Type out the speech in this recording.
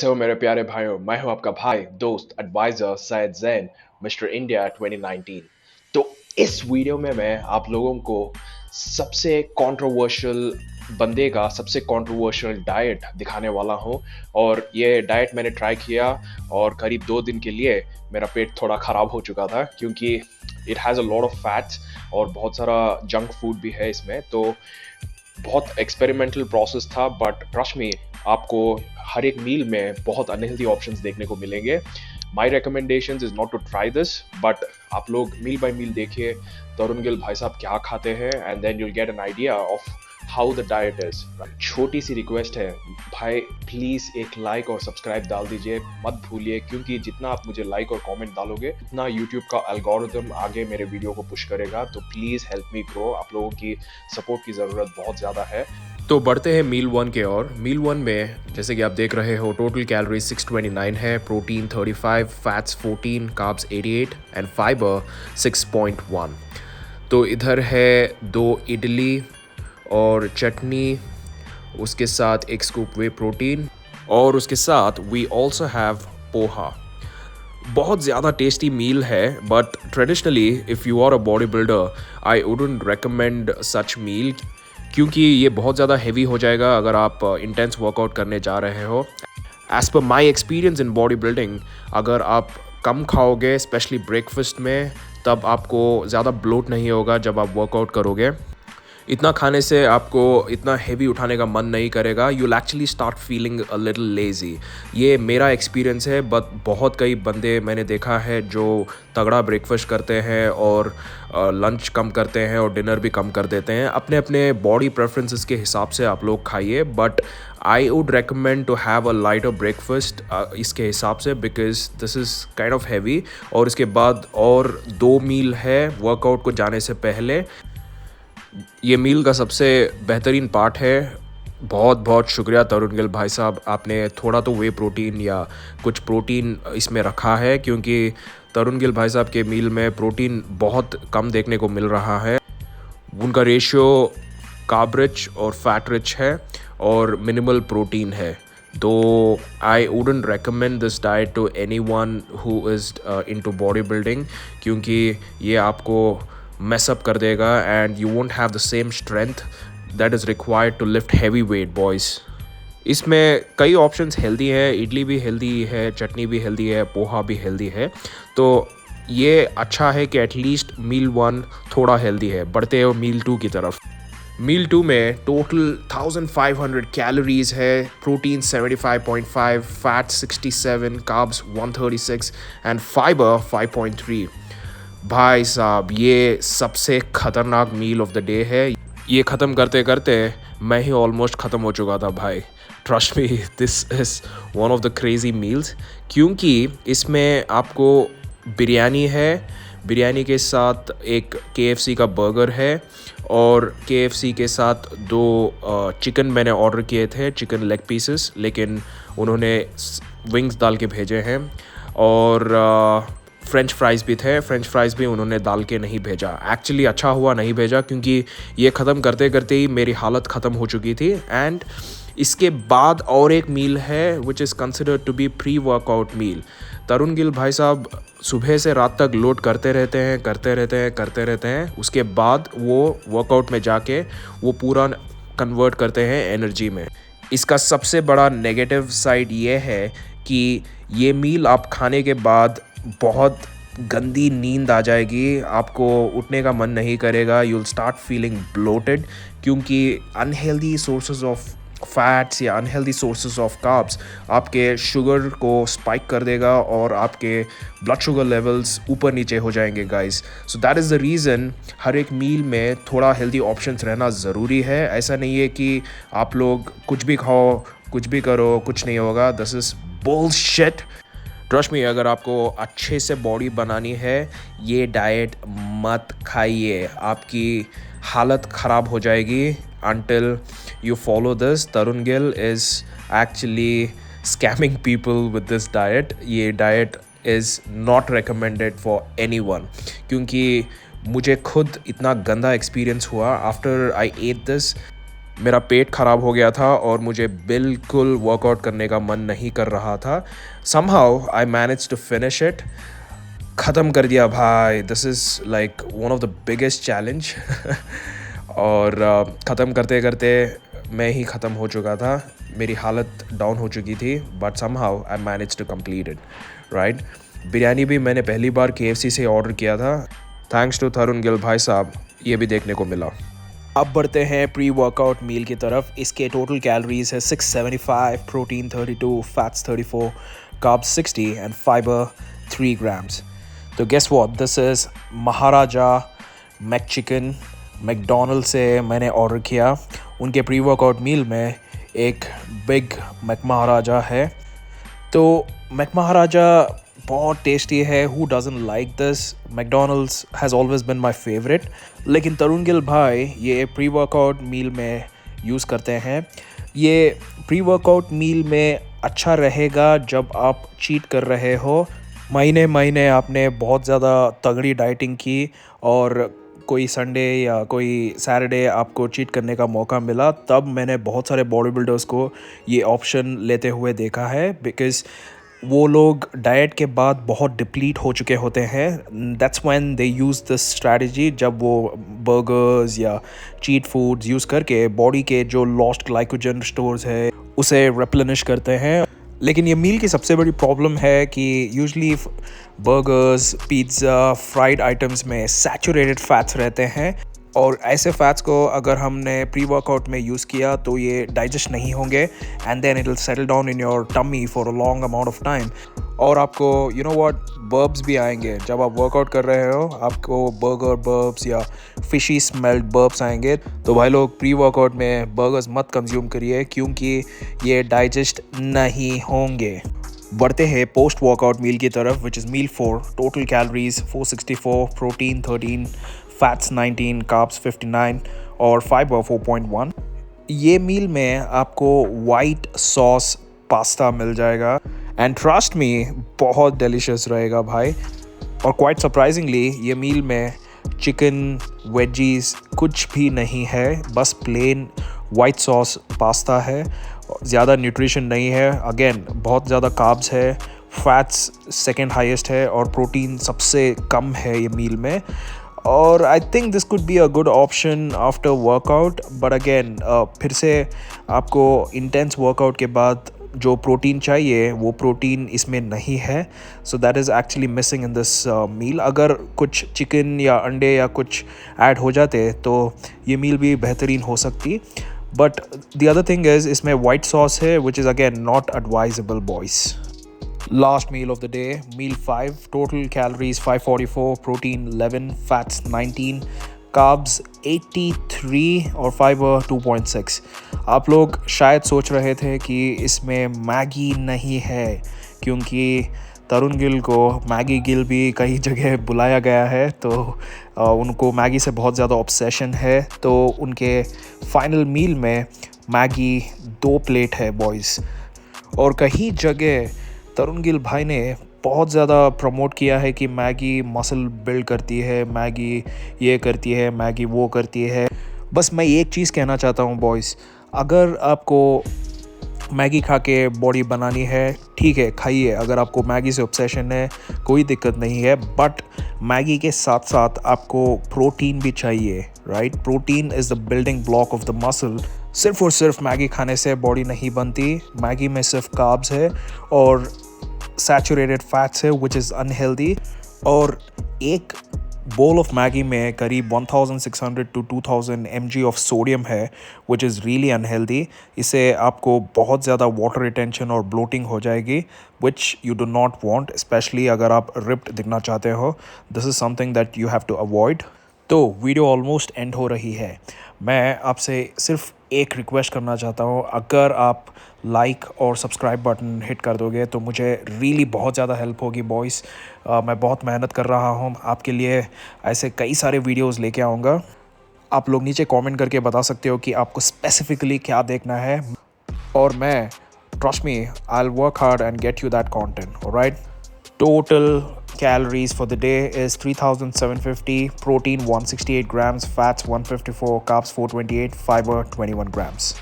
कैसे हो मेरे प्यारे भाइयों। मैं हूं आपका भाई दोस्त adviser Syed Jain, mister India 2019। तो इस वीडियो में मैं आप लोगों को सबसे कंट्रोवर्शियल बंदे का सबसे कंट्रोवर्शियल डाइट दिखाने वाला हूं। और ये डाइट मैंने ट्राई किया और करीब 2 दिन के लिए मेरा पेट थोड़ा ख़राब हो चुका था, क्योंकि it has a lot of fats और बहुत सारा जंक फूड भी है इसमें। तो बहुत एक्सपेरिमेंटल प्रोसेस था, बट ट्रस्ट मी, आपको हर एक मील में बहुत अनहेल्दी ऑप्शंस देखने को मिलेंगे। My recommendation is not to try this, but आप लोग मील बाय मील देखिए तरुण गिल भाई साहब क्या खाते हैं, and then you'll get an idea of how the diet is. छोटी सी रिक्वेस्ट है भाई, प्लीज एक लाइक और सब्सक्राइब डाल दीजिए, मत भूलिए, क्योंकि जितना आप मुझे लाइक और कमेंट डालोगे उतना यूट्यूब का एल्गोरिथम आगे मेरे वीडियो को पुश करेगा। तो प्लीज हेल्प मी ग्रो, आप लोगों की सपोर्ट की ज़रूरत बहुत ज़्यादा है। तो बढ़ते हैं मील वन के ओर। मील वन में जैसे कि आप देख रहे हो, टोटल कैलोरीज 629 है, protein 35, fats 14, carbs 88 and fibre 6.1। तो इधर है 2 इडली और चटनी, उसके साथ एक स्कूप वे प्रोटीन, और उसके साथ वी ऑल्सो हैव पोहा। बहुत ज़्यादा टेस्टी मील है, but traditionally if you are a body builder I wouldn't recommend such meal, क्योंकि ये बहुत ज़्यादा हैवी हो जाएगा अगर आप इंटेंस वर्कआउट करने जा रहे हो। As per my experience in body building, अगर आप कम खाओगे स्पेशली ब्रेकफास्ट में, तब आपको ज़्यादा ब्लोट नहीं होगा जब आप वर्कआउट करोगे। इतना खाने से आपको इतना हेवी उठाने का मन नहीं करेगा, you will actually start feeling a little lazy. ये मेरा एक्सपीरियंस है, बट बहुत कई बंदे मैंने देखा है जो तगड़ा ब्रेकफास्ट करते हैं और लंच कम करते हैं और डिनर भी कम कर देते हैं। अपने अपने बॉडी प्रेफरेंसेस के हिसाब से आप लोग खाइए, but I would recommend to have a lighter breakfast इसके हिसाब से, because this is kind of heavy. और इसके बाद और 2 मील है वर्कआउट को जाने से पहले। ये मील का सबसे बेहतरीन पार्ट है। बहुत बहुत शुक्रिया तरुण गिल भाई साहब, आपने थोड़ा तो वे प्रोटीन या कुछ प्रोटीन इसमें रखा है, क्योंकि तरुण गिल भाई साहब के मील में प्रोटीन बहुत कम देखने को मिल रहा है। उनका रेशियो कार्ब रिच और फैट रिच है और मिनिमल प्रोटीन है। दो I wouldn't recommend this diet to anyone who is into body building, क्योंकि ये आपको मैसअप कर देगा and you won't have the same strength that is required to lift heavy weight boys. इसमें कई ऑप्शंस हेल्दी है, इडली भी हेल्दी है, चटनी भी हेल्दी है, पोहा भी हेल्दी है। तो ये अच्छा है कि एटलीस्ट मील 1 थोड़ा हेल्दी है। बढ़ते हो मील 2 की तरफ। मील 2 में टोटल 1500 कैलोरीज है, protein 75.5, fat 67, carbs 136 and fibre 5.3। भाई साहब, ये सबसे ख़तरनाक मील ऑफ द डे है। ये ख़त्म करते करते मैं ही ऑलमोस्ट ख़त्म हो चुका था भाई। Trust me, this is one of the crazy meals, क्योंकि इसमें आपको बिरयानी है, बिरयानी के साथ एक KFC का बर्गर है, और KFC के साथ 2 चिकन मैंने ऑर्डर किए थे, चिकन लेग पीसेस, लेकिन उन्होंने विंग्स डाल के भेजे हैं। और फ्रेंच फ्राइज़ भी थे, फ्रेंच फ्राइज़ भी उन्होंने डाल के नहीं भेजा। एक्चुअली अच्छा हुआ नहीं भेजा, क्योंकि ये ख़त्म करते करते ही मेरी हालत ख़त्म हो चुकी थी। एंड इसके बाद और एक मील है which is considered to be pre workout meal. Tarun Gill भाई साहब सुबह से रात तक लोड करते रहते हैं। उसके बाद वो वर्कआउट में जाके वो पूरा कन्वर्ट करते हैं एनर्जी में। इसका सबसे बड़ा नेगेटिव साइड ये है कि ये मील आप खाने के बाद बहुत गंदी नींद आ जाएगी, आपको उठने का मन नहीं करेगा, you will start feeling bloated, क्योंकि अनहेल्दी सोर्सेज ऑफ फैट्स या अनहेल्दी सोर्सेज ऑफ कार्ब्स आपके शुगर को स्पाइक कर देगा और आपके ब्लड शुगर लेवल्स ऊपर नीचे हो जाएंगे guys. So that is the reason हर एक मील में थोड़ा हेल्दी ऑप्शंस रहना ज़रूरी है। ऐसा नहीं है कि आप लोग कुछ भी खाओ, कुछ भी करो, कुछ नहीं होगा। This is bullshit. Trust me, अगर आपको अच्छे से बॉडी बनानी है, ये डाइट मत खाइए, आपकी हालत ख़राब हो जाएगी until you follow this. Tarun Gill is actually scamming people with this diet. ये diet is not recommended for anyone, क्योंकि मुझे खुद इतना गंदा एक्सपीरियंस हुआ आफ्टर आई एट दिस। मेरा पेट ख़राब हो गया था और मुझे बिल्कुल वर्कआउट करने का मन नहीं कर रहा था. Somehow I managed to finish it. ख़त्म कर दिया भाई. This is like one of the biggest challenge. और ख़त्म करते करते मैं ही ख़त्म हो चुका था. मेरी हालत डाउन हो चुकी थी. But somehow I managed to complete it. Right? Biryani भी मैंने पहली बार KFC से ऑर्डर किया था. थैंक्स टू तरुण गिल भाई साहब, ये भी देखने को मिला. अब बढ़ते हैं प्री वर्कआउट मील की तरफ. इसके टोटल कैलोरीज है 675, protein 32, fats 34, carbs 60 and fibre 3 grams. तो guess what, this is Maharaja Mac chicken. McDonald से मैंने ऑर्डर किया. उनके प्री वर्कआउट मील में एक बिग मैक महाराजा है. तो मैक महाराजा बहुत टेस्टी है. Who doesn't like this? McDonald's has always been my favourite. लेकिन तरुण गिल भाई ये प्री वर्कआउट मील में यूज़ करते हैं. ये प्री वर्कआउट मील में अच्छा रहेगा जब आप चीट कर रहे हो. महीने महीने आपने बहुत ज़्यादा तगड़ी डाइटिंग की और कोई संडे या कोई सैटरडे आपको चीट करने का मौका मिला, तब मैंने बहुत सारे बॉडी बिल्डर्स को ये ऑप्शन लेते हुए देखा है. बिकॉज़ वो लोग डाइट के बाद बहुत डिप्लीट हो चुके होते हैं. That's when they use this strategy, जब वो बर्गर्स या चीट फूड्स यूज़ करके बॉडी के जो लॉस्ट ग्लाइकोजन स्टोर्स है उसे रिप्लेनिश करते हैं. लेकिन ये मील की सबसे बड़ी प्रॉब्लम है कि usually burgers, pizza, fried items में सैचुरेटेड फैट्स रहते हैं और ऐसे फैट्स को अगर हमने प्री वर्कआउट में यूज़ किया तो ये डाइजेस्ट नहीं होंगे and then it will settle down in your tummy for a long amount of time. और आपको यू नो व्हाट, बर्ब्स भी आएंगे. जब आप वर्कआउट कर रहे हो आपको बर्गर बर्ब्स या फिशी स्मेल्ड बर्ब्स आएंगे. तो भाई लोग प्री वर्कआउट में बर्गर्स मत कंज्यूम करिए क्योंकि ये डाइजेस्ट नहीं होंगे. बढ़ते हैं पोस्ट वर्कआउट मील की तरफ, which is meal 4. Total calories 464, protein 13, fats 19, carbs 59 और फाइबर 4.1. ये मील में आपको वाइट सॉस पास्ता मिल जाएगा एंड ट्रस्ट मी बहुत डिलीशियस रहेगा भाई. और क्वाइट सरप्राइजिंगली ये मील में चिकन, वेजीज कुछ भी नहीं है, बस प्लेन वाइट सॉस पास्ता है. ज़्यादा न्यूट्रिशन नहीं है. अगेन बहुत ज़्यादा कार्ब्स है, फैट्स सेकंड हाईएस्ट है और प्रोटीन सबसे कम है ये मील में. और I think this could be a good option after workout. But again फिर से आपको इंटेंस वर्कआउट के बाद जो प्रोटीन चाहिए वो प्रोटीन इसमें नहीं है. So that is actually missing in this meal. अगर कुछ चिकन या अंडे या कुछ ऐड हो जाते तो ये मील भी बेहतरीन हो सकती. But the other thing is इसमें वाइट सॉस है which is again not advisable boys. Last meal of the day, meal 5. Total calories 544, protein 11, fats 19, carbs 83 और fiber 2.6. आप लोग शायद सोच रहे थे कि इसमें मैगी नहीं है क्योंकि तरुण गिल को मैगी गिल भी कई जगह बुलाया गया है. तो उनको मैगी से बहुत ज़्यादा ऑब्सेशन है. तो उनके फाइनल मील में मैगी 2 प्लेट है बॉयज़. और कहीं जगह तरुण गिल भाई ने बहुत ज़्यादा प्रमोट किया है कि मैगी मसल बिल्ड करती है, मैगी ये करती है, मैगी वो करती है. बस मैं एक चीज़ कहना चाहता हूँ बॉयज़, अगर आपको मैगी खा के बॉडी बनानी है ठीक है खाइए. अगर आपको मैगी से ऑब्सेशन है कोई दिक्कत नहीं है. बट मैगी के साथ साथ आपको प्रोटीन भी चाहिए, right? Protein is the building block of the muscle. सिर्फ और सिर्फ मैगी खाने से बॉडी नहीं बनती. मैगी में सिर्फ कार्ब्स है और सैचुरेटेड फैट्स है विच इज़ अनहेल्दी. और एक बोल ऑफ मैगी में करीब 1600 to 2000 mg ऑफ सोडियम है विच इज़ रियली अनहेल्दी. इससे आपको बहुत ज़्यादा वाटर रिटेंशन और ब्लोटिंग हो जाएगी which you do not want, specially अगर आप रिप्ड दिखना चाहते हो. This is something that you have to avoid. तो वीडियो ऑलमोस्ट एंड हो रही है. मैं आपसे सिर्फ एक रिक्वेस्ट करना चाहता हूँ. अगर आप लाइक और सब्सक्राइब बटन हिट कर दोगे तो मुझे रियली बहुत ज़्यादा हेल्प होगी बॉयज़. मैं बहुत मेहनत कर रहा हूँ आपके लिए. ऐसे कई सारे वीडियोस लेके आऊँगा. आप लोग नीचे कमेंट करके बता सकते हो कि आपको स्पेसिफिकली क्या देखना है और मैं, trust me, I will work hard and get you that content. Alright. Total calories for the day is 3750, protein 168 grams, fats 154, carbs 428, fiber 21 grams.